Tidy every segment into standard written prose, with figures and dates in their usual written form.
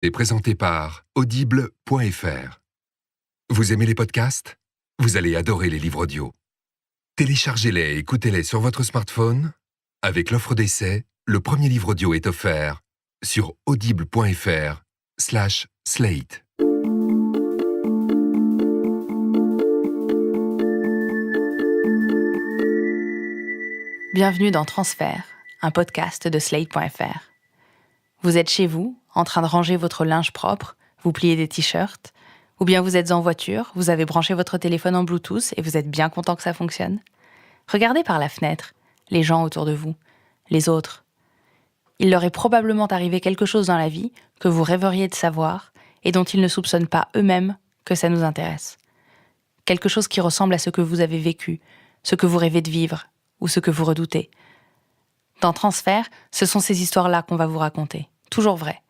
est présenté par Audible.fr. Vous aimez les podcasts ? Vous allez adorer les livres audio. Téléchargez-les et écoutez-les sur votre smartphone. Avec l'offre d'essai, le premier livre audio est offert sur audible.fr/slate. Bienvenue dans Transfert, un podcast de Slate.fr. Vous êtes chez vous, en train de ranger votre linge propre, vous pliez des t-shirts, ou bien vous êtes en voiture, vous avez branché votre téléphone en Bluetooth et vous êtes bien content que ça fonctionne. Regardez par la fenêtre, les gens autour de vous, les autres. Il leur est probablement arrivé quelque chose dans la vie que vous rêveriez de savoir et dont ils ne soupçonnent pas eux-mêmes que ça nous intéresse. Quelque chose qui ressemble à ce que vous avez vécu, ce que vous rêvez de vivre, ou ce que vous redoutez. Dans Transfert, ce sont ces histoires-là qu'on va vous raconter, toujours vraies.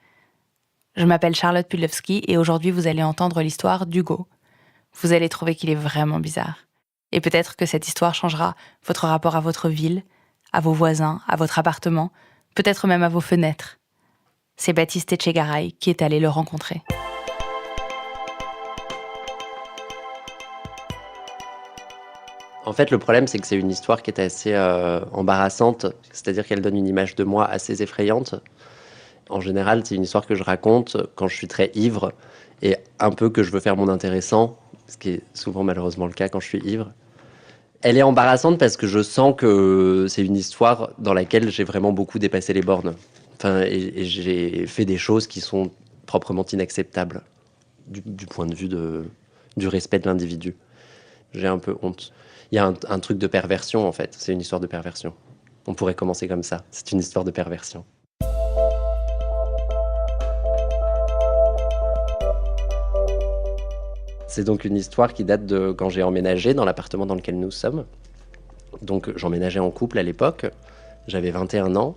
Je m'appelle Charlotte Pudlowski et aujourd'hui vous allez entendre l'histoire d'Hugo. Vous allez trouver qu'il est vraiment bizarre. Et peut-être que cette histoire changera votre rapport à votre ville, à vos voisins, à votre appartement, peut-être même à vos fenêtres. C'est Baptiste Etchegaray qui est allé le rencontrer. En fait, le problème, c'est que c'est une histoire qui est assez embarrassante, c'est-à-dire qu'elle donne une image de moi assez effrayante. En général, c'est une histoire que je raconte quand je suis très ivre et un peu que je veux faire mon intéressant, ce qui est souvent malheureusement le cas quand je suis ivre. Elle est embarrassante parce que je sens que c'est une histoire dans laquelle j'ai vraiment beaucoup dépassé les bornes. Et j'ai fait des choses qui sont proprement inacceptables du point de vue du respect de l'individu. J'ai un peu honte. Il y a un truc de perversion, en fait. C'est une histoire de perversion. On pourrait commencer comme ça. C'est une histoire de perversion. C'est donc une histoire qui date de quand j'ai emménagé dans l'appartement dans lequel nous sommes. Donc j'emménageais en couple à l'époque. J'avais 21 ans.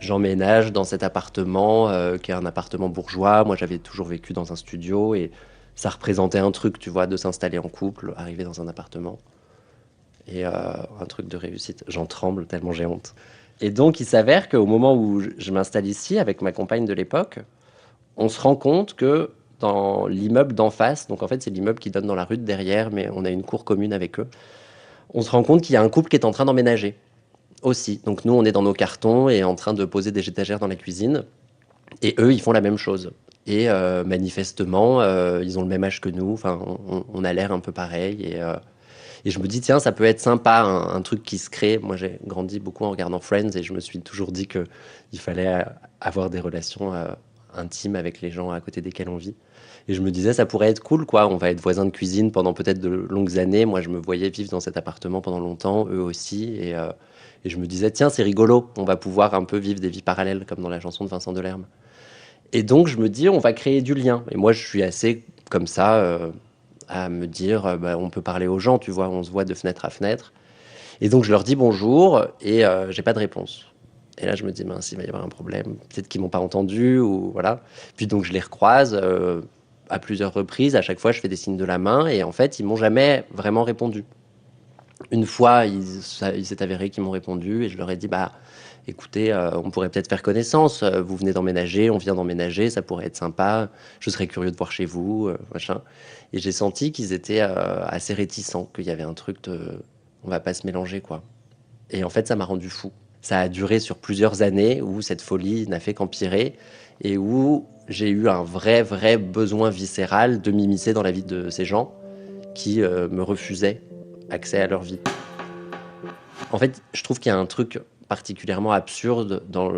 J'emménage dans cet appartement qui est un appartement bourgeois. Moi, j'avais toujours vécu dans un studio et ça représentait un truc, tu vois, de s'installer en couple, arriver dans un appartement. Et un truc de réussite. J'en tremble tellement j'ai honte. Et donc, il s'avère qu'au moment où je m'installe ici avec ma compagne de l'époque, on se rend compte que dans l'immeuble d'en face, donc en fait, c'est l'immeuble qui donne dans la rue de derrière, mais on a une cour commune avec eux, on se rend compte qu'il y a un couple qui est en train d'emménager aussi. Donc nous, on est dans nos cartons et en train de poser des étagères dans la cuisine. Et eux, ils font la même chose. Et manifestement, ils ont le même âge que nous. Enfin, on a l'air un peu pareil. Et je me dis, tiens, ça peut être sympa, un truc qui se crée. Moi, j'ai grandi beaucoup en regardant Friends et je me suis toujours dit qu'il fallait avoir des relations intimes avec les gens à côté desquels on vit. Et je me disais, ça pourrait être cool, quoi. On va être voisins de cuisine pendant peut-être de longues années. Moi, je me voyais vivre dans cet appartement pendant longtemps, eux aussi. Et je me disais, tiens, c'est rigolo. On va pouvoir un peu vivre des vies parallèles, comme dans la chanson de Vincent Delerme. Et donc, je me dis, on va créer du lien. Et moi, je suis assez comme ça, à me dire, on peut parler aux gens, tu vois, on se voit de fenêtre à fenêtre. Et donc, je leur dis bonjour et j'ai pas de réponse. Et là, je me dis, mince, il va y avoir un problème. Peut-être qu'ils m'ont pas entendu ou voilà. Puis donc, je les recroise à plusieurs reprises. À chaque fois, je fais des signes de la main et en fait, ils m'ont jamais vraiment répondu. Une fois, il s'est avéré qu'ils m'ont répondu et je leur ai dit, écoutez, on pourrait peut-être faire connaissance. Vous venez d'emménager, on vient d'emménager, ça pourrait être sympa. Je serais curieux de voir chez vous, machin. Et j'ai senti qu'ils étaient assez réticents, qu'il y avait un truc de, on va pas se mélanger, quoi. Et en fait, ça m'a rendu fou. Ça a duré sur plusieurs années où cette folie n'a fait qu'empirer et où j'ai eu un vrai besoin viscéral de m'immiscer dans la vie de ces gens qui me refusaient accès à leur vie. En fait, je trouve qu'il y a un truc particulièrement absurde dans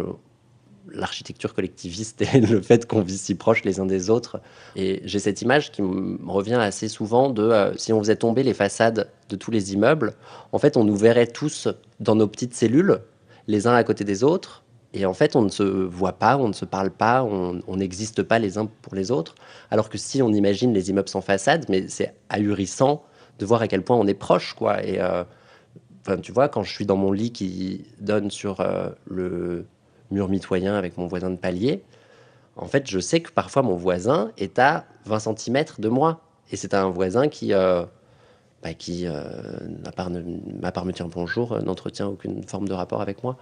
l'architecture collectiviste et le fait qu'on vit si proches les uns des autres. Et j'ai cette image qui me revient assez souvent de si on faisait tomber les façades de tous les immeubles, en fait, on nous verrait tous dans nos petites cellules, les uns à côté des autres. Et en fait, on ne se voit pas, on ne se parle pas, on n'existe pas les uns pour les autres. Alors que si on imagine les immeubles sans façade, mais c'est ahurissant de voir à quel point on est proche, quoi. Et tu vois, quand je suis dans mon lit qui donne sur le mur mitoyen avec mon voisin de palier, en fait, je sais que parfois mon voisin est à 20 centimètres de moi. Et c'est un voisin qui, à part me dire bonjour, n'entretient aucune forme de rapport avec moi.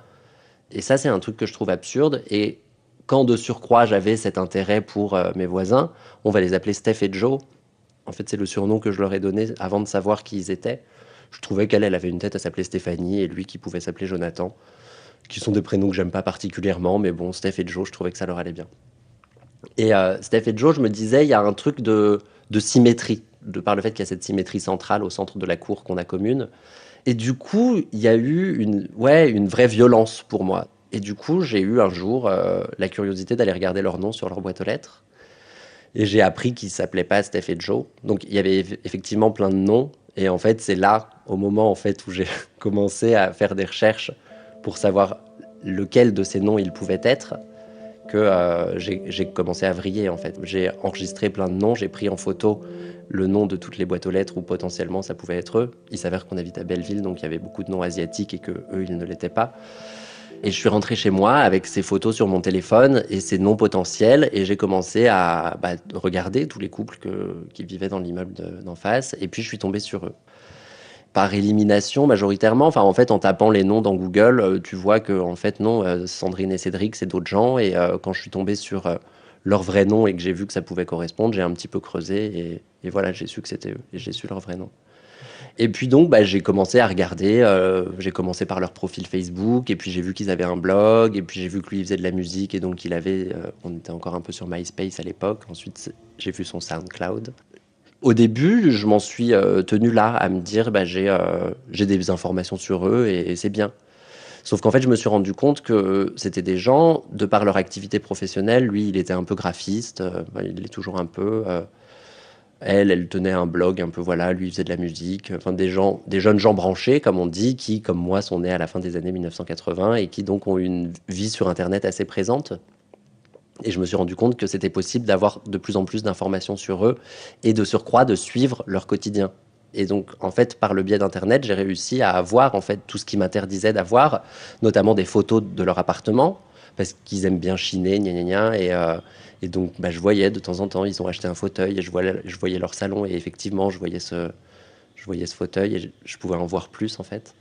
Et ça, c'est un truc que je trouve absurde. Et quand de surcroît j'avais cet intérêt pour mes voisins, on va les appeler Steph et Joe. En fait, c'est le surnom que je leur ai donné avant de savoir qui ils étaient. Je trouvais qu'elle avait une tête à s'appeler Stéphanie et lui qui pouvait s'appeler Jonathan, qui sont des prénoms que j'aime pas particulièrement, mais bon, Steph et Joe, je trouvais que ça leur allait bien. Et Steph et Joe, je me disais, il y a un truc de symétrie, de par le fait qu'il y a cette symétrie centrale au centre de la cour qu'on a commune. Et du coup, il y a eu une vraie violence pour moi. Et du coup, j'ai eu un jour la curiosité d'aller regarder leur nom sur leur boîte aux lettres. Et j'ai appris qu'ils s'appelaient pas Steph et Joe. Donc, il y avait effectivement plein de noms. Et en fait, c'est là, au moment en fait, où j'ai commencé à faire des recherches pour savoir lequel de ces noms il pouvait être, que j'ai commencé à vriller en fait. J'ai enregistré plein de noms, j'ai pris en photo le nom de toutes les boîtes aux lettres où potentiellement ça pouvait être eux. Il s'avère qu'on habite à Belleville, donc il y avait beaucoup de noms asiatiques et que eux ils ne l'étaient pas. Et je suis rentré chez moi avec ces photos sur mon téléphone et ces noms potentiels et j'ai commencé à regarder tous les couples qui vivaient dans l'immeuble d'en face et puis je suis tombé sur eux. Par élimination majoritairement, enfin en fait en tapant les noms dans Google, tu vois que en fait non, Sandrine et Cédric c'est d'autres gens et quand je suis tombé sur leur vrai nom et que j'ai vu que ça pouvait correspondre, j'ai un petit peu creusé et voilà, j'ai su que c'était eux et j'ai su leur vrai nom. Et puis donc j'ai commencé à regarder, j'ai commencé par leur profil Facebook et puis j'ai vu qu'ils avaient un blog et puis j'ai vu que lui il faisait de la musique et donc il avait, on était encore un peu sur MySpace à l'époque, ensuite j'ai vu son SoundCloud. Au début, je m'en suis tenu là, à me dire, j'ai des informations sur eux et c'est bien. Sauf qu'en fait, je me suis rendu compte que c'était des gens, de par leur activité professionnelle, lui, il était un peu graphiste, il l'est toujours un peu. Elle tenait un blog un peu, voilà, lui, il faisait de la musique. Enfin, des jeunes gens branchés, comme on dit, qui, comme moi, sont nés à la fin des années 1980 et qui donc ont une vie sur Internet assez présente. Et je me suis rendu compte que c'était possible d'avoir de plus en plus d'informations sur eux et de surcroît de suivre leur quotidien. Et donc, en fait, par le biais d'Internet, j'ai réussi à avoir en fait tout ce qui m'interdisait d'avoir, notamment des photos de leur appartement, parce qu'ils aiment bien chiner, gna gna gna. Et donc, je voyais de temps en temps, ils ont acheté un fauteuil et je voyais leur salon. Et effectivement, je voyais ce fauteuil et je pouvais en voir plus, en fait.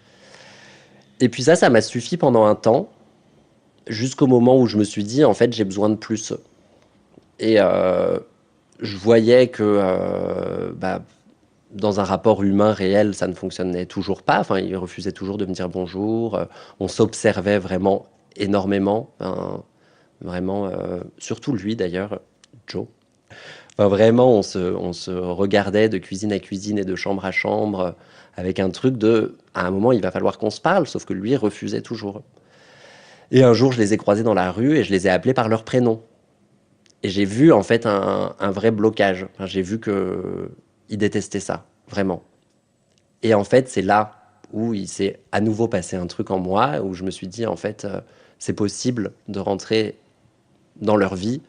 Et puis ça m'a suffi pendant un temps, jusqu'au moment où je me suis dit, en fait, j'ai besoin de plus. Et je voyais que dans un rapport humain réel, ça ne fonctionnait toujours pas. Enfin, il refusait toujours de me dire bonjour. On s'observait vraiment énormément. Hein, vraiment, surtout lui d'ailleurs, Joe. Enfin, vraiment, on se regardait de cuisine à cuisine et de chambre à chambre avec un truc de, à un moment, il va falloir qu'on se parle, sauf que lui refusait toujours. Et un jour, je les ai croisés dans la rue et je les ai appelés par leur prénom. Et j'ai vu en fait un vrai blocage. Enfin, j'ai vu que il détestait ça, vraiment. Et en fait, c'est là où il s'est à nouveau passé un truc en moi, où je me suis dit, en fait, c'est possible de rentrer dans leur vie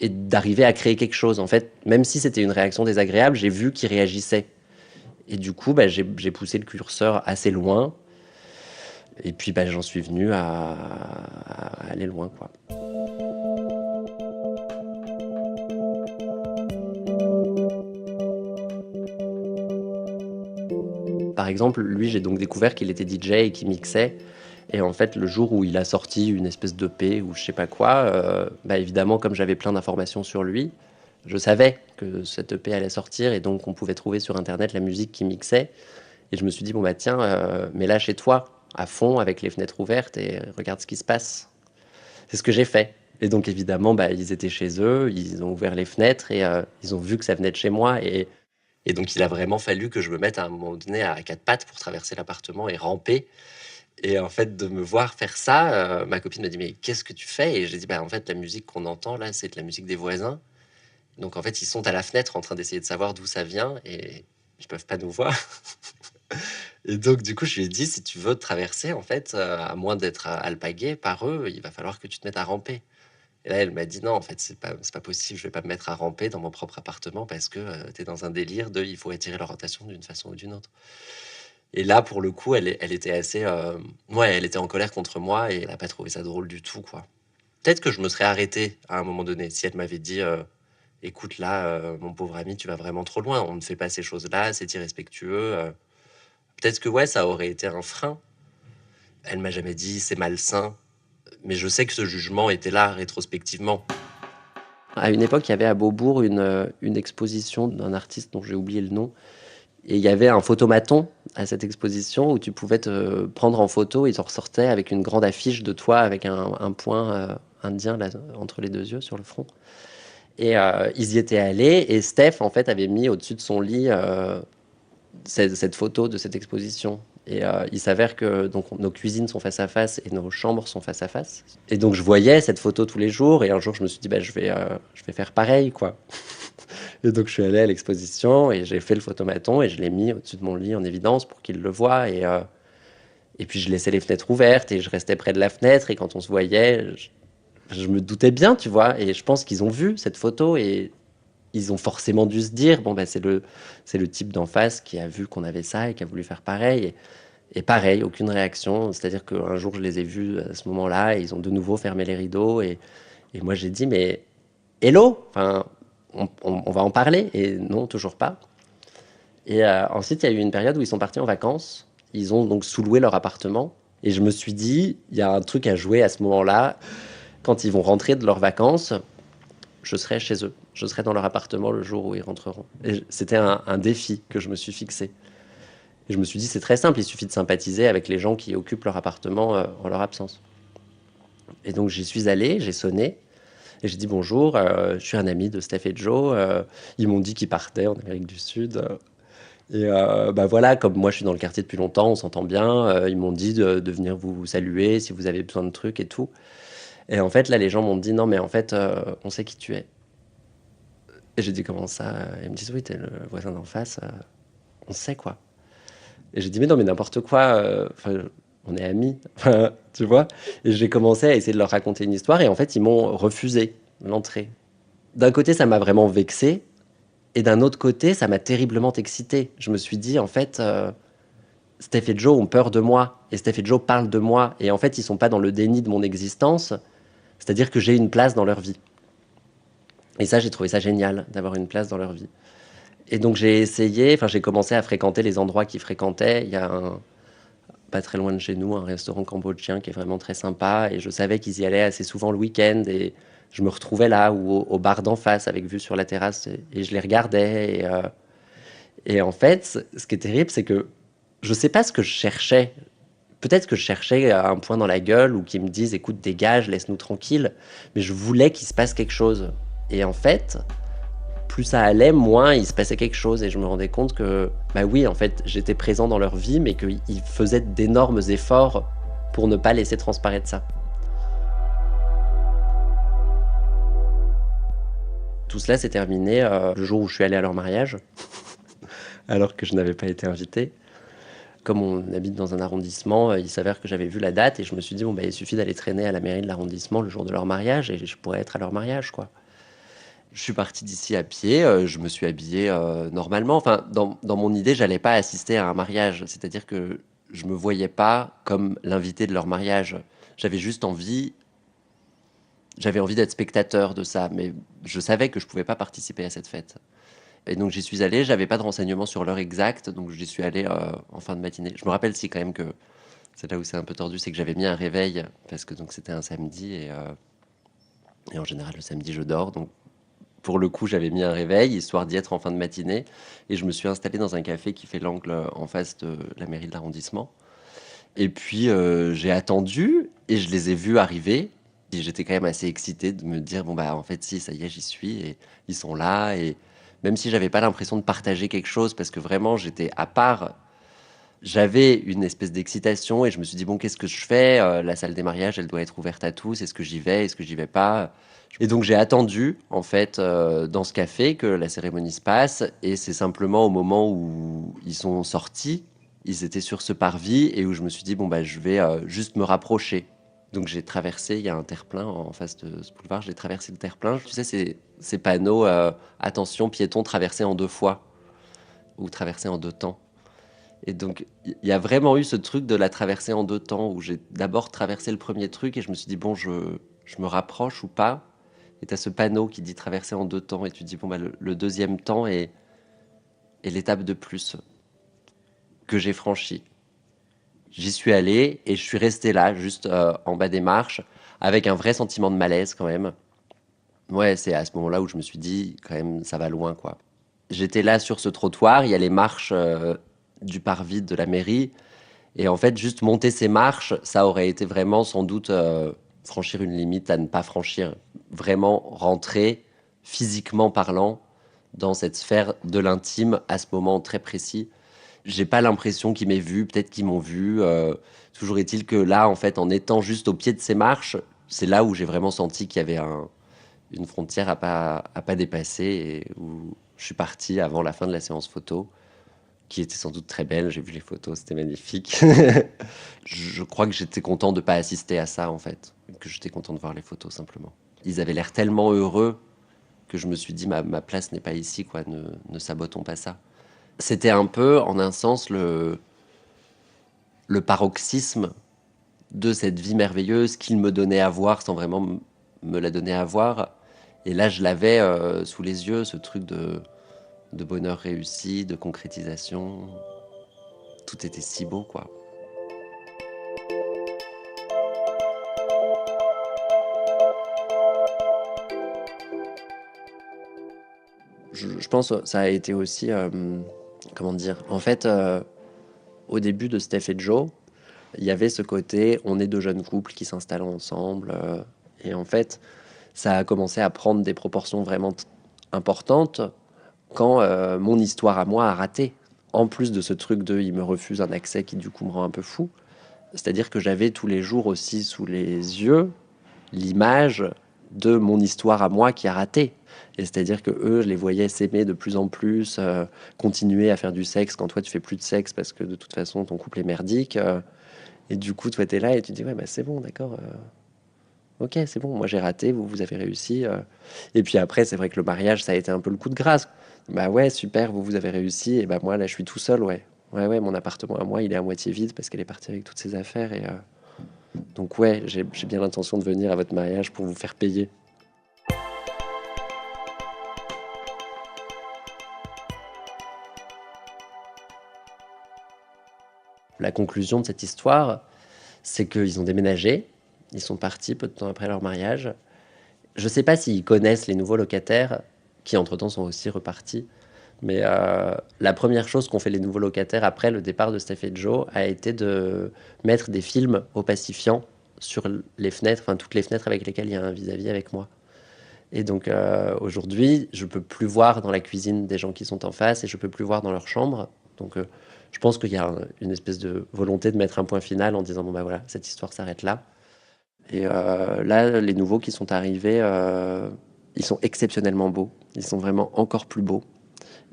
et d'arriver à créer quelque chose. En fait, même si c'était une réaction désagréable, j'ai vu qu'ils réagissaient. Et du coup, j'ai poussé le curseur assez loin. Et puis, j'en suis venu à aller loin, quoi. Par exemple, lui, j'ai donc découvert qu'il était DJ et qu'il mixait. Et en fait, le jour où il a sorti une espèce d'EP ou je sais pas quoi, évidemment, comme j'avais plein d'informations sur lui, je savais que cette EP allait sortir et donc on pouvait trouver sur Internet la musique qu'il mixait. Et je me suis dit, bon tiens, mets-la chez toi, à fond, avec les fenêtres ouvertes et regarde ce qui se passe. C'est ce que j'ai fait. Et donc évidemment, ils étaient chez eux, ils ont ouvert les fenêtres et ils ont vu que ça venait de chez moi. Et donc, il a vraiment fallu que je me mette à un moment donné à quatre pattes pour traverser l'appartement et ramper. Et en fait, de me voir faire ça, ma copine m'a dit: «Mais qu'est-ce que tu fais?» Et j'ai dit: «En fait, la musique qu'on entend là, c'est de la musique des voisins. Donc en fait, ils sont à la fenêtre en train d'essayer de savoir d'où ça vient et ils peuvent pas nous voir». Et donc du coup, je lui ai dit: «Si tu veux traverser, en fait, à moins d'être alpagué par eux, il va falloir que tu te mettes à ramper». Et là, elle m'a dit: «Non, en fait, c'est pas possible, je vais pas me mettre à ramper dans mon propre appartement parce que, tu es dans un délire de il faut attirer leur attention d'une façon ou d'une autre». Et là, pour le coup, elle était assez, ouais, elle était en colère contre moi et elle a pas trouvé ça drôle du tout, quoi. Peut-être que je me serais arrêté à un moment donné si elle m'avait dit, «Écoute là, mon pauvre ami, tu vas vraiment trop loin, on ne fait pas ces choses-là, c'est irrespectueux», peut-être que ouais, ça aurait été un frein. Elle m'a jamais dit: «C'est malsain». Mais je sais que ce jugement était là rétrospectivement. À une époque, il y avait à Beaubourg une exposition d'un artiste dont j'ai oublié le nom. Et il y avait un photomaton à cette exposition où tu pouvais te prendre en photo et ils en ressortaient avec une grande affiche de toi avec un point indien là, entre les deux yeux sur le front. Et ils y étaient allés et Steph, en fait, avait mis au-dessus de son lit cette photo de cette exposition. Et il s'avère que donc, nos cuisines sont face à face et nos chambres sont face à face. Et donc je voyais cette photo tous les jours et un jour je me suis dit bah, je vais faire pareil quoi. Et donc je suis allé à l'exposition et j'ai fait le photomaton et je l'ai mis au-dessus de mon lit en évidence pour qu'il le voie. Et puis je laissais les fenêtres ouvertes et je restais près de la fenêtre et quand on se voyait, je me doutais bien, tu vois. Et je pense qu'ils ont vu cette photo et ils ont forcément dû se dire bon bah c'est le type d'en face qui a vu qu'on avait ça et qui a voulu faire pareil. Et pareil, aucune réaction. C'est-à-dire qu'un jour je les ai vus à ce moment-là et ils ont de nouveau fermé les rideaux et moi j'ai dit mais hello, enfin on va en parler et non toujours pas. Et ensuite il y a eu une période où ils sont partis en vacances. Ils ont donc sous-loué leur appartement et je me suis dit il y a un truc à jouer à ce moment-là. Quand ils vont rentrer de leurs vacances, je serai chez eux. Je serai dans leur appartement le jour où ils rentreront. Et c'était un défi que je me suis fixé. Et je me suis dit, c'est très simple, il suffit de sympathiser avec les gens qui occupent leur appartement en leur absence. Et donc j'y suis allé, j'ai sonné, et j'ai dit bonjour, je suis un ami de Steph et Joe. Ils m'ont dit qu'ils partaient en Amérique du Sud. Et bah voilà, comme moi je suis dans le quartier depuis longtemps, on s'entend bien. Ils m'ont dit de venir vous saluer si vous avez besoin de trucs et tout. Et en fait, là, les gens m'ont dit non, mais en fait, on sait qui tu es. Et j'ai dit comment ça? Ils me disent oui, t'es le voisin d'en face. On sait quoi. Et j'ai dit mais non, mais n'importe quoi. On est amis, tu vois. Et j'ai commencé à essayer de leur raconter une histoire et en fait, ils m'ont refusé l'entrée. D'un côté, ça m'a vraiment vexé. Et d'un autre côté, ça m'a terriblement excité. Je me suis dit, en fait, Steph et Joe ont peur de moi. Et Steph et Joe parlent de moi. Et en fait, ils sont pas dans le déni de mon existence. C'est-à-dire que j'ai une place dans leur vie. Et ça, j'ai trouvé ça génial, d'avoir une place dans leur vie. Et donc, j'ai commencé à fréquenter les endroits qu'ils fréquentaient. Il y a pas très loin de chez nous, un restaurant cambodgien qui est vraiment très sympa. Et je savais qu'ils y allaient assez souvent le week-end. Et je me retrouvais là, ou au bar d'en face, avec vue sur la terrasse. Et je les regardais. Et en fait, ce qui est terrible, c'est que je sais pas ce que je cherchais. Peut-être que je cherchais un point dans la gueule ou qu'ils me disent écoute, dégage, laisse-nous tranquille. Mais je voulais qu'il se passe quelque chose. Et en fait, plus ça allait, moins il se passait quelque chose. Et je me rendais compte que, bah oui, en fait, j'étais présent dans leur vie, mais qu'ils faisaient d'énormes efforts pour ne pas laisser transparaître ça. Tout cela s'est terminé le jour où je suis allé à leur mariage, alors que je n'avais pas été invité. Comme on habite dans un arrondissement, il s'avère que j'avais vu la date et je me suis dit, bon, bah, il suffit d'aller traîner à la mairie de l'arrondissement le jour de leur mariage et je pourrais être à leur mariage, quoi. Je suis parti d'ici à pied, je me suis habillé normalement. Enfin, dans mon idée, j'allais pas assister à un mariage. C'est-à-dire que je me voyais pas comme l'invité de leur mariage. J'avais envie d'être spectateur de ça, mais je savais que je pouvais pas participer à cette fête. Et donc j'y suis allé, j'avais pas de renseignements sur l'heure exacte, donc j'y suis allé en fin de matinée. Je me rappelle si quand même que c'est là où c'est un peu tordu, c'est que j'avais mis un réveil, parce que donc c'était un samedi, et en général le samedi je dors, donc pour le coup j'avais mis un réveil, histoire d'y être en fin de matinée, et je me suis installé dans un café qui fait l'angle en face de la mairie de l'arrondissement. Et puis j'ai attendu, et je les ai vus arriver, et j'étais quand même assez excité de me dire, bon bah en fait si, ça y est, j'y suis, et ils sont là, et même si j'avais pas l'impression de partager quelque chose, parce que vraiment j'étais à part, j'avais une espèce d'excitation et je me suis dit bon, qu'est-ce que je fais? La salle des mariages, elle doit être ouverte à tous. Est-ce que j'y vais? Est-ce que j'y vais pas? Et donc j'ai attendu en fait dans ce café que la cérémonie se passe et c'est simplement au moment où ils sont sortis, ils étaient sur ce parvis et où je me suis dit bon bah je vais juste me rapprocher. Donc j'ai traversé, il y a un terre-plein en face de ce boulevard, j'ai traversé le terre-plein. Tu sais, ces panneaux, attention, piéton traversé en 2 fois, ou traversé en 2 temps. Et donc, il y a vraiment eu ce truc de la traversée en 2 temps, où j'ai d'abord traversé le premier truc, et je me suis dit, bon, je me rapproche ou pas. Et tu as ce panneau qui dit traverser en 2 temps, et tu dis, bon, bah, le deuxième temps est l'étape de plus que j'ai franchie. J'y suis allé et je suis resté là, juste en bas des marches, avec un vrai sentiment de malaise quand même. Ouais, c'est à ce moment-là où je me suis dit, quand même, ça va loin, quoi. J'étais là sur ce trottoir, il y a les marches du parvis de la mairie. Et en fait, juste monter ces marches, ça aurait été vraiment sans doute franchir une limite à ne pas franchir. Vraiment rentrer, physiquement parlant, dans cette sphère de l'intime à ce moment très précis. J'ai pas l'impression qu'ils m'aient vu, peut-être qu'ils m'ont vu. Toujours est-il que là, en fait, en étant juste au pied de ces marches, c'est là où j'ai vraiment senti qu'il y avait une frontière à pas dépasser et où je suis parti avant la fin de la séance photo, qui était sans doute très belle. J'ai vu les photos, c'était magnifique. Je crois que j'étais content de pas assister à ça, en fait. Que j'étais content de voir les photos, simplement. Ils avaient l'air tellement heureux que je me suis dit, ma place n'est pas ici, quoi. Ne sabotons pas ça. C'était un peu, en un sens, le paroxysme de cette vie merveilleuse qu'il me donnait à voir sans vraiment me la donner à voir. Et là, je l'avais sous les yeux, ce truc de bonheur réussi, de concrétisation. Tout était si beau, quoi. Je pense que ça a été aussi, comment dire, en fait, au début de Steph et Joe, il y avait ce côté, on est deux jeunes couples qui s'installent ensemble, et en fait, ça a commencé à prendre des proportions vraiment importantes quand mon histoire à moi a raté. En plus de ce truc de il me refuse un accès qui du coup me rend un peu fou, c'est-à-dire que j'avais tous les jours aussi sous les yeux l'image de mon histoire à moi qui a raté. Et c'est-à-dire que eux, je les voyais s'aimer de plus en plus, continuer à faire du sexe quand toi tu fais plus de sexe parce que de toute façon ton couple est merdique. Et du coup, toi t'es là et tu dis ouais bah c'est bon, d'accord. Ok, c'est bon, moi j'ai raté, vous avez réussi. Et puis après, c'est vrai que le mariage, ça a été un peu le coup de grâce. Bah ouais, super, vous avez réussi. Et bah moi là, je suis tout seul, ouais. Ouais, mon appartement à moi, il est à moitié vide parce qu'elle est partie avec toutes ses affaires. Et donc ouais, j'ai bien l'intention de venir à votre mariage pour vous faire payer. La conclusion de cette histoire, c'est qu'ils ont déménagé. Ils sont partis peu de temps après leur mariage. Je sais pas s'ils connaissent les nouveaux locataires, qui entre-temps sont aussi repartis. Mais la première chose qu'ont fait les nouveaux locataires après le départ de Steph et Joe a été de mettre des films opacifiants sur les fenêtres, enfin toutes les fenêtres avec lesquelles il y a un vis-à-vis avec moi. Et donc aujourd'hui, je peux plus voir dans la cuisine des gens qui sont en face et je peux plus voir dans leur chambre. Donc je pense qu'il y a une espèce de volonté de mettre un point final en disant bon bah voilà, cette histoire s'arrête là. Et là, les nouveaux qui sont arrivés, ils sont exceptionnellement beaux. Ils sont vraiment encore plus beaux.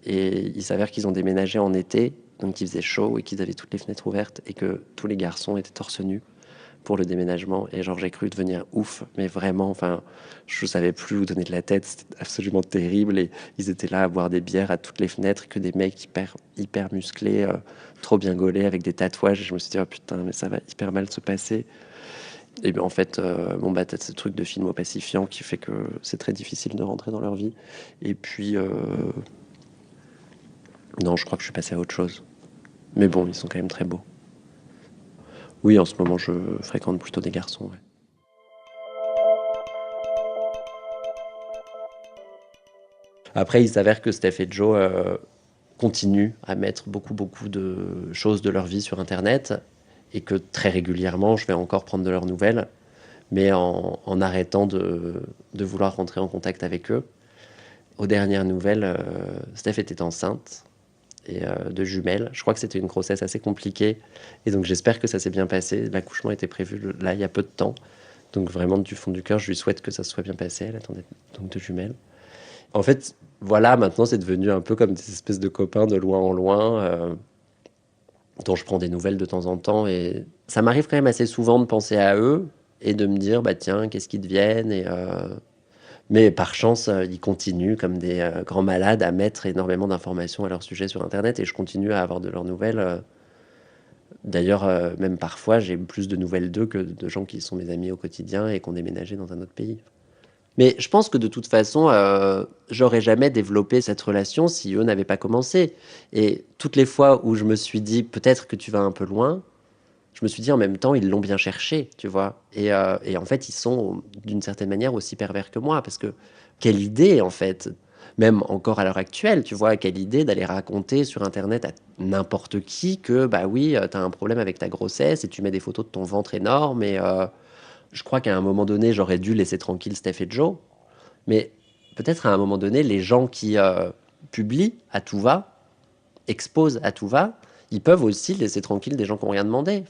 Et il s'avère qu'ils ont déménagé en été, donc il faisait chaud et qu'ils avaient toutes les fenêtres ouvertes et que tous les garçons étaient torse nu pour le déménagement. Et genre, j'ai cru devenir ouf, mais vraiment, enfin, je savais plus où donner de la tête. C'était absolument terrible. Et ils étaient là à boire des bières à toutes les fenêtres, que des mecs hyper musclés, trop bien gaulés, avec des tatouages. Et je me suis dit, oh putain, mais ça va hyper mal se passer. Et bien en fait, bon bah t'as ce truc de film opacifiant qui fait que c'est très difficile de rentrer dans leur vie. Et puis, non, je crois que je suis passé à autre chose. Mais bon, ils sont quand même très beaux. Oui, en ce moment, je fréquente plutôt des garçons. Ouais. Après, il s'avère que Steph et Joe continuent à mettre beaucoup de choses de leur vie sur Internet et que très régulièrement, je vais encore prendre de leurs nouvelles, mais en arrêtant de vouloir rentrer en contact avec eux. Aux dernières nouvelles, Steph était enceinte et de jumelles. Je crois que c'était une grossesse assez compliquée et donc j'espère que ça s'est bien passé. L'accouchement était prévu là il y a peu de temps, donc vraiment du fond du cœur, je lui souhaite que ça se soit bien passé. Elle attendait donc de jumelles. En fait, voilà, maintenant c'est devenu un peu comme des espèces de copains de loin en loin, dont je prends des nouvelles de temps en temps et ça m'arrive quand même assez souvent de penser à eux et de me dire bah tiens, qu'est-ce qu'ils deviennent et mais par chance, ils continuent comme des grands malades à mettre énormément d'informations à leur sujet sur Internet et je continue à avoir de leurs nouvelles. D'ailleurs, même parfois, j'ai plus de nouvelles d'eux que de gens qui sont mes amis au quotidien et qui ont déménagé dans un autre pays. Mais je pense que de toute façon, j'aurais jamais développé cette relation si eux n'avaient pas commencé. Et toutes les fois où je me suis dit peut-être que tu vas un peu loin, je me suis dit en même temps, ils l'ont bien cherché, tu vois. Et en fait, ils sont d'une certaine manière aussi pervers que moi, parce que quelle idée, en fait, même encore à l'heure actuelle, tu vois, quelle idée d'aller raconter sur Internet à n'importe qui que, bah oui, t'as un problème avec ta grossesse et tu mets des photos de ton ventre énorme. Et je crois qu'à un moment donné, j'aurais dû laisser tranquille Steph et Joe. Mais peut-être à un moment donné, les gens qui publient à tout va, exposent à tout va, ils peuvent aussi laisser tranquille des gens qui n'ont rien demandé.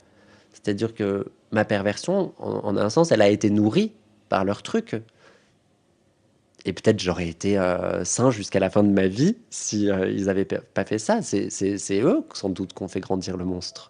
C'est-à-dire que ma perversion, en un sens, elle a été nourrie par leur truc. Et peut-être j'aurais été sain jusqu'à la fin de ma vie si ils n'avaient pas fait ça. C'est eux, sans doute, qui ont fait grandir le monstre.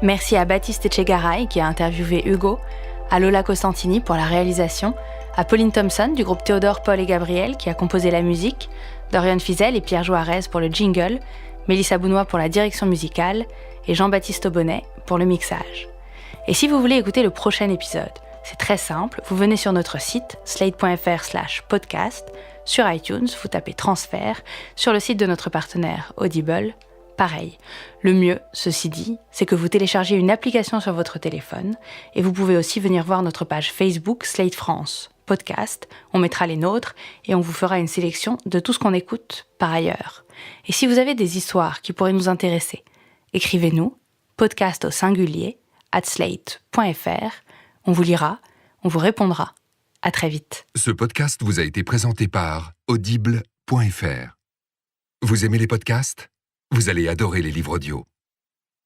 Merci à Baptiste Etchegaray qui a interviewé Hugo, à Lola Costantini pour la réalisation, à Pauline Thompson du groupe Théodore, Paul et Gabriel qui a composé la musique, Dorian Fizel et Pierre Juarez pour le jingle, Mélissa Bounois pour la direction musicale et Jean-Baptiste Aubonnet pour le mixage. Et si vous voulez écouter le prochain épisode, c'est très simple, vous venez sur notre site slate.fr/podcast, sur iTunes, vous tapez transfert, sur le site de notre partenaire Audible. Pareil, le mieux, ceci dit, c'est que vous téléchargez une application sur votre téléphone et vous pouvez aussi venir voir notre page Facebook Slate France Podcast. On mettra les nôtres et on vous fera une sélection de tout ce qu'on écoute par ailleurs. Et si vous avez des histoires qui pourraient nous intéresser, écrivez-nous, podcast au singulier, @slate.fr. On vous lira, on vous répondra. À très vite. Ce podcast vous a été présenté par Audible.fr. Vous aimez les podcasts ? Vous allez adorer les livres audio.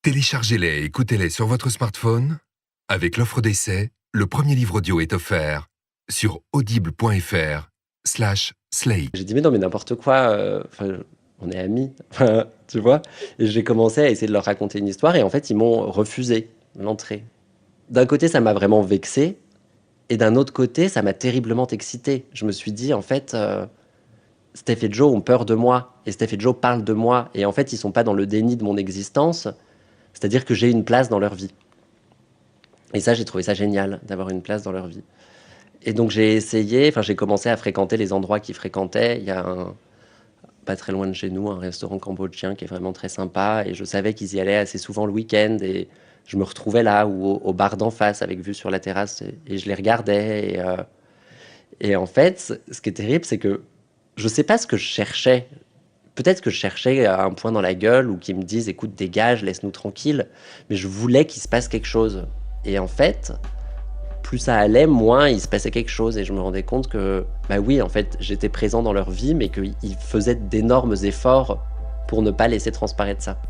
Téléchargez-les et écoutez-les sur votre smartphone. Avec l'offre d'essai, le premier livre audio est offert sur audible.fr/slate. J'ai dit, mais non, mais n'importe quoi, on est amis, tu vois. Et j'ai commencé à essayer de leur raconter une histoire et en fait, ils m'ont refusé l'entrée. D'un côté, ça m'a vraiment vexé et d'un autre côté, ça m'a terriblement excité. Je me suis dit, en fait... Steph et Joe ont peur de moi, et Steph et Joe parlent de moi, et en fait, ils sont pas dans le déni de mon existence, c'est-à-dire que j'ai une place dans leur vie. Et ça, j'ai trouvé ça génial, d'avoir une place dans leur vie. Et donc, j'ai commencé à fréquenter les endroits qu'ils fréquentaient. Il y a pas très loin de chez nous, un restaurant cambodgien qui est vraiment très sympa, et je savais qu'ils y allaient assez souvent le week-end, et je me retrouvais là, ou au bar d'en face, avec vue sur la terrasse, et je les regardais, et en fait, ce qui est terrible, c'est que je sais pas ce que je cherchais. Peut-être que je cherchais un point dans la gueule ou qu'ils me disent « Écoute, dégage, laisse-nous tranquille ». Mais je voulais qu'il se passe quelque chose. Et en fait, plus ça allait, moins il se passait quelque chose. Et je me rendais compte que, bah oui, en fait, j'étais présent dans leur vie, mais qu'ils faisaient d'énormes efforts pour ne pas laisser transparaître ça.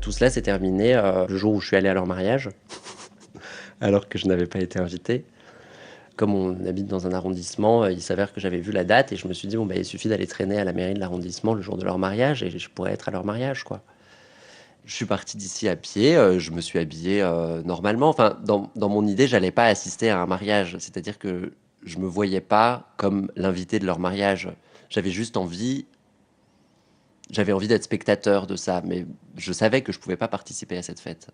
Tout cela s'est terminé le jour où je suis allé à leur mariage, alors que je n'avais pas été invité. Comme on habite dans un arrondissement, il s'avère que j'avais vu la date et je me suis dit, bon, bah, il suffit d'aller traîner à la mairie de l'arrondissement le jour de leur mariage et je pourrais être à leur mariage, quoi. Je suis parti d'ici à pied, je me suis habillé normalement. Enfin, dans mon idée, j'allais pas assister à un mariage. C'est-à-dire que je me voyais pas comme l'invité de leur mariage. J'avais envie d'être spectateur de ça, mais je savais que je pouvais pas participer à cette fête.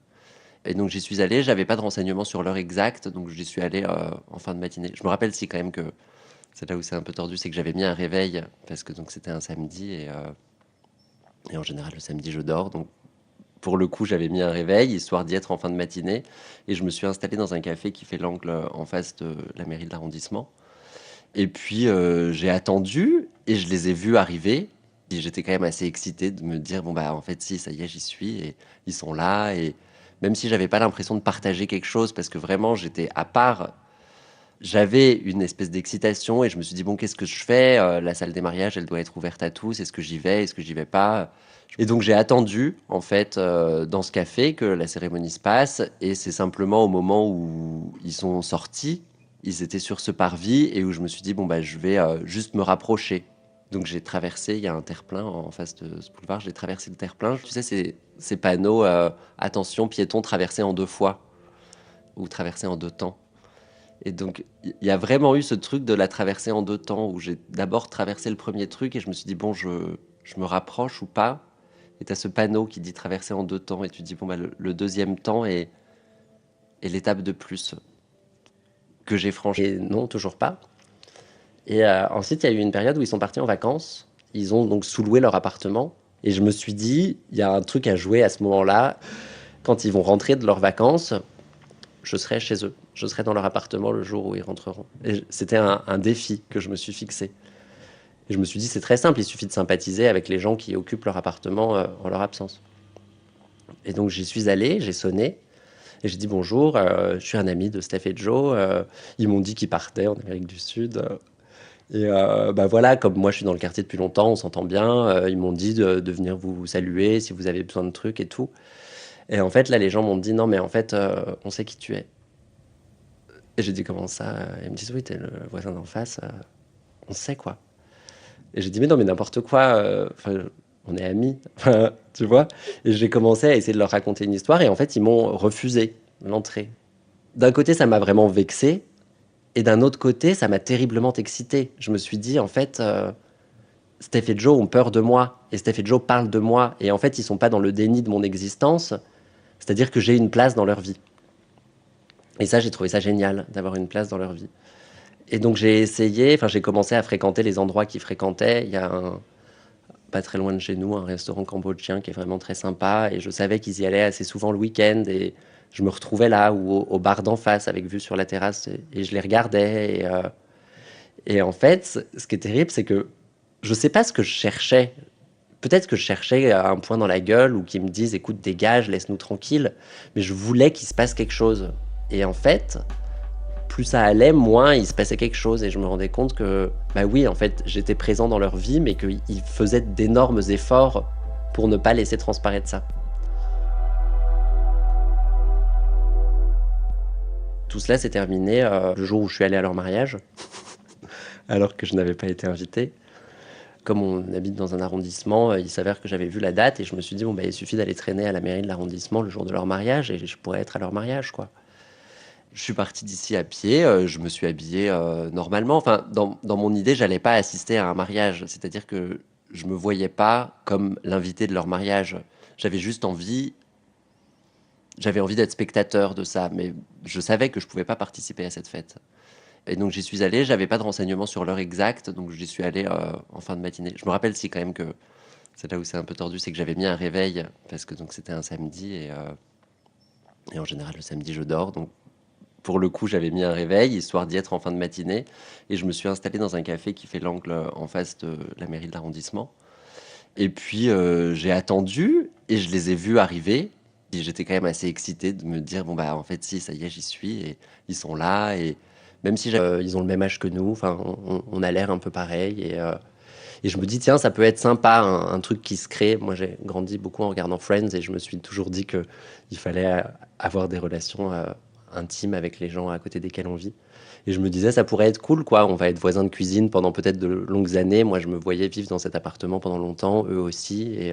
Et donc j'y suis allé, j'avais pas de renseignements sur l'heure exacte, donc j'y suis allé en fin de matinée. Je me rappelle quand même que c'est là où c'est un peu tordu, c'est que j'avais mis un réveil, parce que donc c'était un samedi, et en général le samedi je dors, donc pour le coup j'avais mis un réveil, histoire d'y être en fin de matinée, et je me suis installé dans un café qui fait l'angle en face de la mairie de l'arrondissement. Et puis j'ai attendu, et je les ai vus arriver, et j'étais quand même assez excité de me dire, bon bah en fait si, ça y est, j'y suis, et ils sont là, et même si j'avais pas l'impression de partager quelque chose, parce que vraiment j'étais à part, j'avais une espèce d'excitation et je me suis dit, bon, qu'est-ce que je fais ? La salle des mariages, elle doit être ouverte à tous, est-ce que j'y vais, est-ce que j'y vais pas ? Et donc j'ai attendu, en fait, dans ce café que la cérémonie se passe, et c'est simplement au moment où ils sont sortis, ils étaient sur ce parvis, et où je me suis dit, bon, bah, je vais juste me rapprocher Donc j'ai traversé, il y a un terre-plein en face de ce boulevard, j'ai traversé le terre-plein. Tu sais, ces panneaux, attention, piéton traversé en 2 fois ou traversé en 2 temps. Et donc, il y a vraiment eu ce truc de la traversée en 2 temps où j'ai d'abord traversé le premier truc et je me suis dit, bon, je me rapproche ou pas. Et tu as ce panneau qui dit traverser en 2 temps et tu dis, bon, bah, le deuxième temps est l'étape de plus que j'ai franchie. Et non, toujours pas. Et ensuite, il y a eu une période où ils sont partis en vacances. Ils ont donc sous-loué leur appartement. Et je me suis dit, il y a un truc à jouer à ce moment-là. Quand ils vont rentrer de leurs vacances, je serai chez eux. Je serai dans leur appartement le jour où ils rentreront. Et c'était un défi que je me suis fixé. Et je me suis dit, c'est très simple, il suffit de sympathiser avec les gens qui occupent leur appartement en leur absence. Et donc j'y suis allé, j'ai sonné. Et j'ai dit bonjour, je suis un ami de Steph et Joe. Ils m'ont dit qu'ils partaient en Amérique du Sud. Et bah voilà, comme moi je suis dans le quartier depuis longtemps, on s'entend bien. Ils m'ont dit de venir vous saluer si vous avez besoin de trucs et tout. Et en fait, là, les gens m'ont dit non, mais en fait, on sait qui tu es. Et j'ai dit comment ça? Ils me disent oui, t'es le voisin d'en face. On sait quoi. Et j'ai dit mais non, mais n'importe quoi. On est amis, tu vois. Et j'ai commencé à essayer de leur raconter une histoire. Et en fait, ils m'ont refusé l'entrée. D'un côté, ça m'a vraiment vexé. Et d'un autre côté, ça m'a terriblement excité. Je me suis dit, en fait, Steph et Joe ont peur de moi. Et Steph et Joe parlent de moi. Et en fait, ils sont pas dans le déni de mon existence. C'est-à-dire que j'ai une place dans leur vie. Et ça, j'ai trouvé ça génial, d'avoir une place dans leur vie. Et donc, j'ai commencé à fréquenter les endroits qu'ils fréquentaient. Il y a pas très loin de chez nous, un restaurant cambodgien qui est vraiment très sympa. Et je savais qu'ils y allaient assez souvent le week-end. Et je me retrouvais là, ou au bar d'en face, avec vue sur la terrasse. Et je les regardais. Et en fait, ce qui est terrible, c'est que je sais pas ce que je cherchais. Peut-être que je cherchais un point dans la gueule ou qu'ils me disent écoute, dégage, laisse-nous tranquille. Mais je voulais qu'il se passe quelque chose. Et en fait, plus ça allait, moins il se passait quelque chose. Et je me rendais compte que, bah oui, en fait, j'étais présent dans leur vie, mais qu'ils faisaient d'énormes efforts pour ne pas laisser transparaître ça. Tout cela s'est terminé le jour où je suis allé à leur mariage, alors que je n'avais pas été invité. Comme on habite dans un arrondissement, il s'avère que j'avais vu la date et je me suis dit, bon, bah, il suffit d'aller traîner à la mairie de l'arrondissement le jour de leur mariage et je pourrais être à leur mariage, quoi. Je suis parti d'ici à pied, je me suis habillé normalement. Enfin, dans mon idée, j'allais pas assister à un mariage. C'est-à-dire que je me voyais pas comme l'invité de leur mariage. J'avais envie d'être spectateur de ça, mais je savais que je pouvais pas participer à cette fête. Et donc j'y suis allé, j'avais pas de renseignements sur l'heure exacte, donc j'y suis allé en fin de matinée. Je me rappelle quand même que c'est là où c'est un peu tordu, c'est que j'avais mis un réveil, parce que donc c'était un samedi, et en général le samedi je dors, donc pour le coup j'avais mis un réveil, histoire d'y être en fin de matinée, et je me suis installé dans un café qui fait l'angle en face de la mairie de l'arrondissement. Et puis j'ai attendu, et je les ai vus arriver, et j'étais quand même assez excité de me dire, bon bah en fait si, ça y est, j'y suis, et ils sont là, et même si ils ont le même âge que nous, enfin, on a l'air un peu pareil. Et je me dis, tiens, ça peut être sympa, un truc qui se crée. Moi, j'ai grandi beaucoup en regardant Friends et je me suis toujours dit qu'il fallait avoir des relations intimes avec les gens à côté desquels on vit. Et je me disais, ça pourrait être cool, quoi. On va être voisins de cuisine pendant peut-être de longues années. Moi, je me voyais vivre dans cet appartement pendant longtemps, eux aussi. Et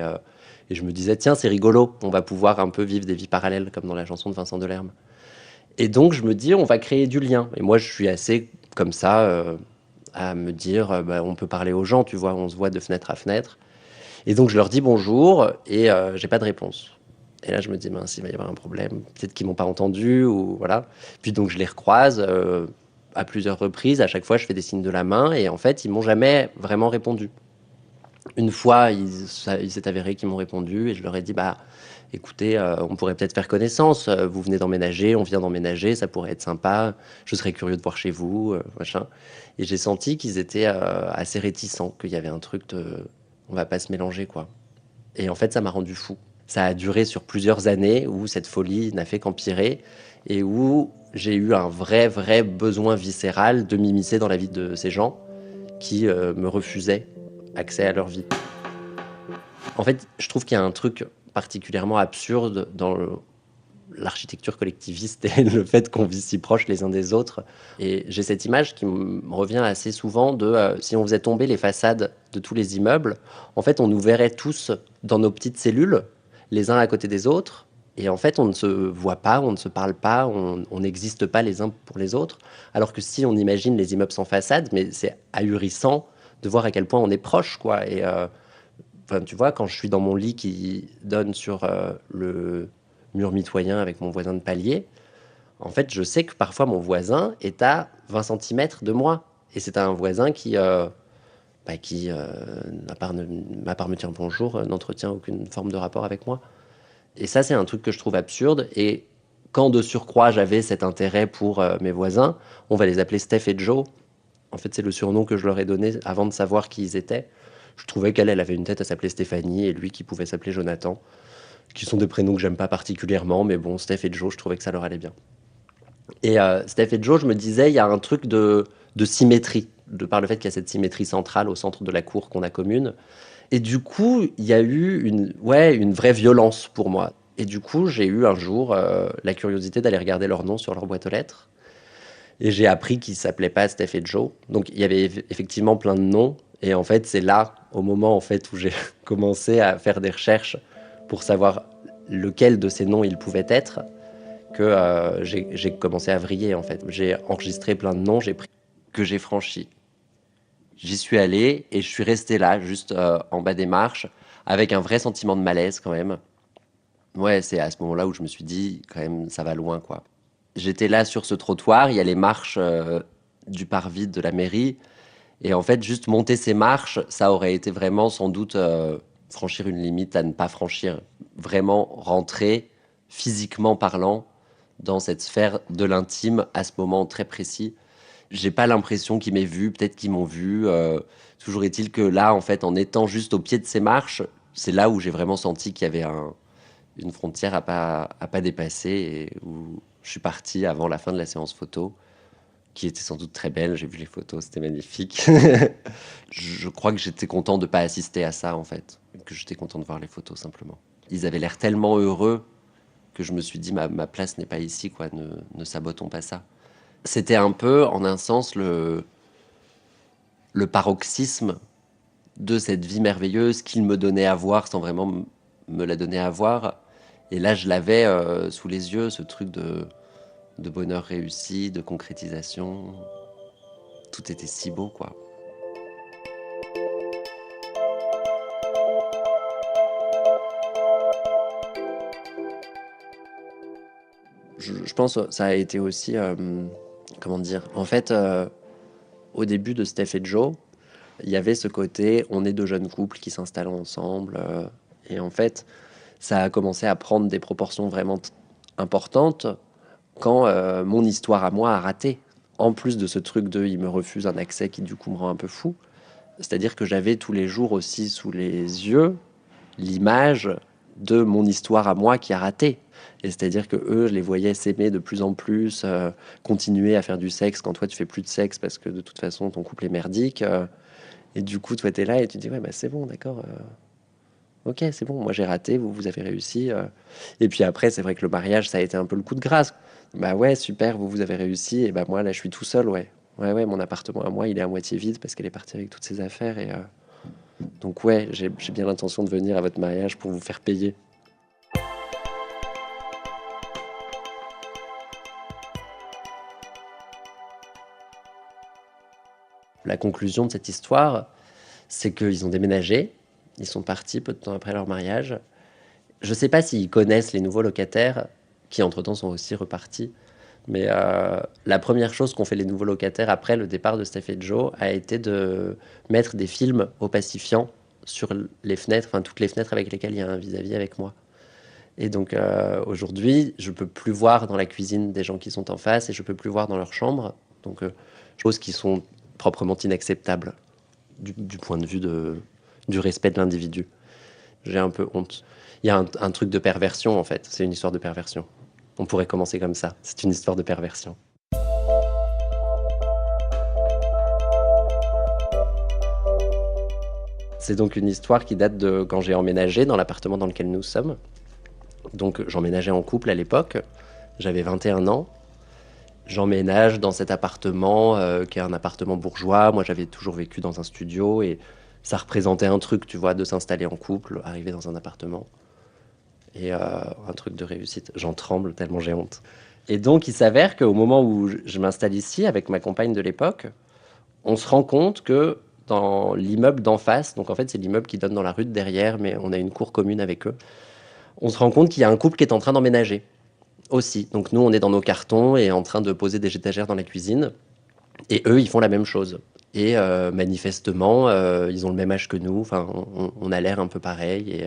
je me disais, tiens, c'est rigolo. On va pouvoir un peu vivre des vies parallèles, comme dans la chanson de Vincent Delerme. Et donc, je me dis, on va créer du lien. Et moi, je suis assez comme ça, à me dire, bah, on peut parler aux gens, tu vois, on se voit de fenêtre à fenêtre. Et donc, je leur dis bonjour et j'ai pas de réponse. Et là, je me dis, mince, il va y avoir un problème. Peut-être qu'ils m'ont pas entendu ou voilà. Puis donc, je les recroise à plusieurs reprises. À chaque fois, je fais des signes de la main et en fait, ils m'ont jamais vraiment répondu. Une fois, il s'est avéré qu'ils m'ont répondu et je leur ai dit, bah, écoutez, on pourrait peut-être faire connaissance. Vous venez d'emménager, on vient d'emménager, ça pourrait être sympa. Je serais curieux de voir chez vous, machin. Et j'ai senti qu'ils étaient assez réticents, qu'il y avait un truc de, on va pas se mélanger, quoi. Et en fait, ça m'a rendu fou. Ça a duré sur plusieurs années où cette folie n'a fait qu'empirer et où j'ai eu un vrai besoin viscéral de m'immiscer dans la vie de ces gens qui me refusaient accès à leur vie. En fait, je trouve qu'il y a un truc particulièrement absurde dans l'architecture collectiviste et le fait qu'on vit si proches les uns des autres. Et j'ai cette image qui me revient assez souvent de si on faisait tomber les façades de tous les immeubles, en fait, on nous verrait tous dans nos petites cellules, les uns à côté des autres. Et en fait, on ne se voit pas, on ne se parle pas, on n'existe pas les uns pour les autres. Alors que si on imagine les immeubles sans façade, mais c'est ahurissant de voir à quel point on est proche, quoi. Et enfin, tu vois, quand je suis dans mon lit qui donne sur le mur mitoyen avec mon voisin de palier, en fait, je sais que parfois mon voisin est à 20 centimètres de moi. Et c'est un voisin qui, à part me dire bonjour, n'entretient aucune forme de rapport avec moi. Et ça, c'est un truc que je trouve absurde. Et quand de surcroît, j'avais cet intérêt pour mes voisins, on va les appeler Steph et Joe. En fait, c'est le surnom que je leur ai donné avant de savoir qui ils étaient. Je trouvais qu'elle avait une tête à s'appeler Stéphanie et lui qui pouvait s'appeler Jonathan, qui sont des prénoms que j'aime pas particulièrement, mais bon, Steph et Joe, je trouvais que ça leur allait bien. Et Steph et Joe, je me disais, il y a un truc de symétrie, de par le fait qu'il y a cette symétrie centrale au centre de la cour qu'on a commune. Et du coup, il y a eu une vraie violence pour moi. Et du coup, j'ai eu un jour la curiosité d'aller regarder leur nom sur leur boîte aux lettres. Et j'ai appris qu'ils ne s'appelaient pas Steph et Joe. Donc, il y avait effectivement plein de noms. Et en fait, c'est là, au moment en fait, où j'ai commencé à faire des recherches pour savoir lequel de ces noms ils pouvaient être, que j'ai commencé à vriller, en fait. J'ai enregistré plein de noms que j'ai franchis. J'y suis allé et je suis resté là, juste en bas des marches, avec un vrai sentiment de malaise quand même. Ouais, c'est à ce moment-là où je me suis dit, quand même, ça va loin, quoi. J'étais là sur ce trottoir, il y a les marches du parvis de la mairie. Et en fait, juste monter ces marches, ça aurait été vraiment sans doute franchir une limite à ne pas franchir. Vraiment rentrer, physiquement parlant, dans cette sphère de l'intime à ce moment très précis. J'ai pas l'impression qu'ils m'aient vu, peut-être qu'ils m'ont vu. Toujours est-il que là, en fait, en étant juste au pied de ces marches, c'est là où j'ai vraiment senti qu'il y avait une frontière à pas dépasser et où je suis parti avant la fin de la séance photo, qui était sans doute très belle. J'ai vu les photos, c'était magnifique. Je crois que j'étais content de pas assister à ça, en fait. Que j'étais content de voir les photos, simplement. Ils avaient l'air tellement heureux que je me suis dit, ma place n'est pas ici, quoi. Ne sabotons pas ça. C'était un peu, en un sens, le paroxysme de cette vie merveilleuse qu'il me donnait à voir sans vraiment me la donner à voir. Et là, je l'avais sous les yeux, ce truc de bonheur réussi, de concrétisation. Tout était si beau, quoi. Je pense que ça a été aussi, comment dire, en fait, au début de Steph et Joe, il y avait ce côté, on est deux jeunes couples qui s'installent ensemble, et en fait, ça a commencé à prendre des proportions vraiment importantes quand mon histoire à moi a raté. En plus de ce truc de il me refuse un accès qui du coup me rend un peu fou, c'est-à-dire que j'avais tous les jours aussi sous les yeux l'image de mon histoire à moi qui a raté. Et c'est-à-dire que eux, je les voyais s'aimer de plus en plus, continuer à faire du sexe quand toi tu fais plus de sexe parce que de toute façon ton couple est merdique. Et du coup, toi t'es là et tu dis ouais bah c'est bon, d'accord. Ok, c'est bon, moi j'ai raté, vous avez réussi. Et puis après, c'est vrai que le mariage, ça a été un peu le coup de grâce. Bah ouais, super, vous avez réussi. Et bah moi là, je suis tout seul, ouais. Ouais, mon appartement à moi, il est à moitié vide parce qu'elle est partie avec toutes ses affaires. Et donc ouais, j'ai bien l'intention de venir à votre mariage pour vous faire payer. La conclusion de cette histoire, c'est qu'ils ont déménagé. Ils sont partis peu de temps après leur mariage. Je ne sais pas s'ils connaissent les nouveaux locataires, qui entre-temps sont aussi repartis. Mais la première chose qu'ont fait les nouveaux locataires après le départ de Steph et Joe a été de mettre des films opacifiants sur les fenêtres, enfin toutes les fenêtres avec lesquelles il y a un vis-à-vis avec moi. Et donc aujourd'hui, je ne peux plus voir dans la cuisine des gens qui sont en face et je ne peux plus voir dans leur chambre. Donc choses qui sont proprement inacceptables du point de vue du respect de l'individu. J'ai un peu honte. Il y a un truc de perversion, en fait. C'est une histoire de perversion. On pourrait commencer comme ça. C'est une histoire de perversion. C'est donc une histoire qui date de quand j'ai emménagé dans l'appartement dans lequel nous sommes. Donc j'emménageais en couple à l'époque, j'avais 21 ans. J'emménage dans cet appartement qui est un appartement bourgeois. Moi, j'avais toujours vécu dans un studio et ça représentait un truc, tu vois, de s'installer en couple, arriver dans un appartement. Et un truc de réussite. J'en tremble tellement j'ai honte. Et donc, il s'avère qu'au moment où je m'installe ici avec ma compagne de l'époque, on se rend compte que dans l'immeuble d'en face, donc en fait, c'est l'immeuble qui donne dans la rue de derrière, mais on a une cour commune avec eux, on se rend compte qu'il y a un couple qui est en train d'emménager aussi. Donc nous, on est dans nos cartons et en train de poser des étagères dans la cuisine. Et eux, ils font la même chose. Et manifestement, ils ont le même âge que nous. Enfin, on a l'air un peu pareil.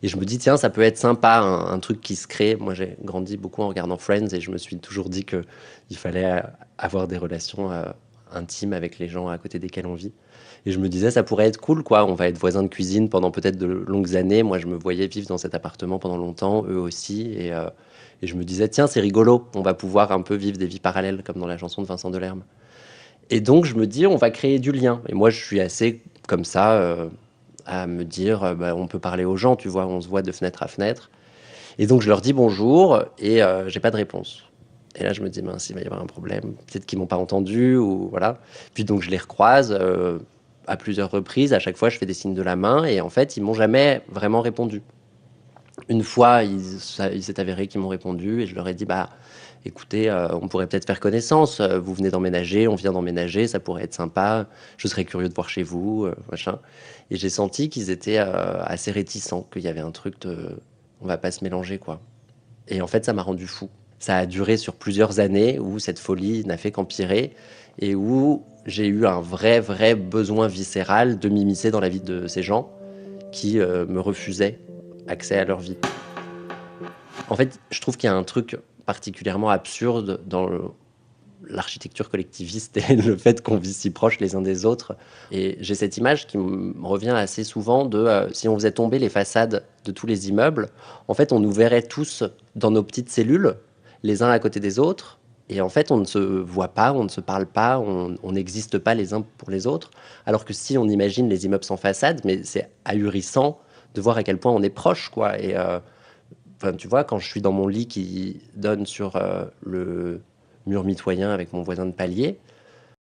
Et je me dis, tiens, ça peut être sympa, un truc qui se crée. Moi, j'ai grandi beaucoup en regardant Friends et je me suis toujours dit qu'il fallait avoir des relations intimes avec les gens à côté desquels on vit. Et je me disais, ça pourrait être cool, quoi. On va être voisins de cuisine pendant peut-être de longues années. Moi, je me voyais vivre dans cet appartement pendant longtemps, eux aussi. Et je me disais, tiens, c'est rigolo. On va pouvoir un peu vivre des vies parallèles, comme dans la chanson de Vincent Delerme. Et donc, je me dis, on va créer du lien. Et moi, je suis assez comme ça, à me dire, bah, on peut parler aux gens, tu vois, on se voit de fenêtre à fenêtre. Et donc, je leur dis bonjour et j'ai pas de réponse. Et là, je me dis, mince, il va y avoir un problème. Peut-être qu'ils m'ont pas entendu ou voilà. Puis donc, je les recroise à plusieurs reprises. À chaque fois, je fais des signes de la main et en fait, ils m'ont jamais vraiment répondu. Une fois, il s'est avéré qu'ils m'ont répondu et je leur ai dit, bah, écoutez, on pourrait peut-être faire connaissance. Vous venez d'emménager, on vient d'emménager, ça pourrait être sympa. Je serais curieux de voir chez vous, machin. Et j'ai senti qu'ils étaient assez réticents, qu'il y avait un truc de, on va pas se mélanger, quoi. Et en fait, ça m'a rendu fou. Ça a duré sur plusieurs années où cette folie n'a fait qu'empirer et où j'ai eu un vrai besoin viscéral de m'immiscer dans la vie de ces gens qui me refusaient accès à leur vie. En fait, je trouve qu'il y a un truc particulièrement absurde dans l'architecture collectiviste et le fait qu'on vit si proches les uns des autres. Et j'ai cette image qui me revient assez souvent de si on faisait tomber les façades de tous les immeubles, en fait, on nous verrait tous dans nos petites cellules, les uns à côté des autres. Et en fait, on ne se voit pas, on ne se parle pas, on n'existe pas les uns pour les autres. Alors que si on imagine les immeubles sans façade, mais c'est ahurissant de voir à quel point on est proche, quoi. Et enfin, tu vois, quand je suis dans mon lit qui donne sur le mur mitoyen avec mon voisin de palier,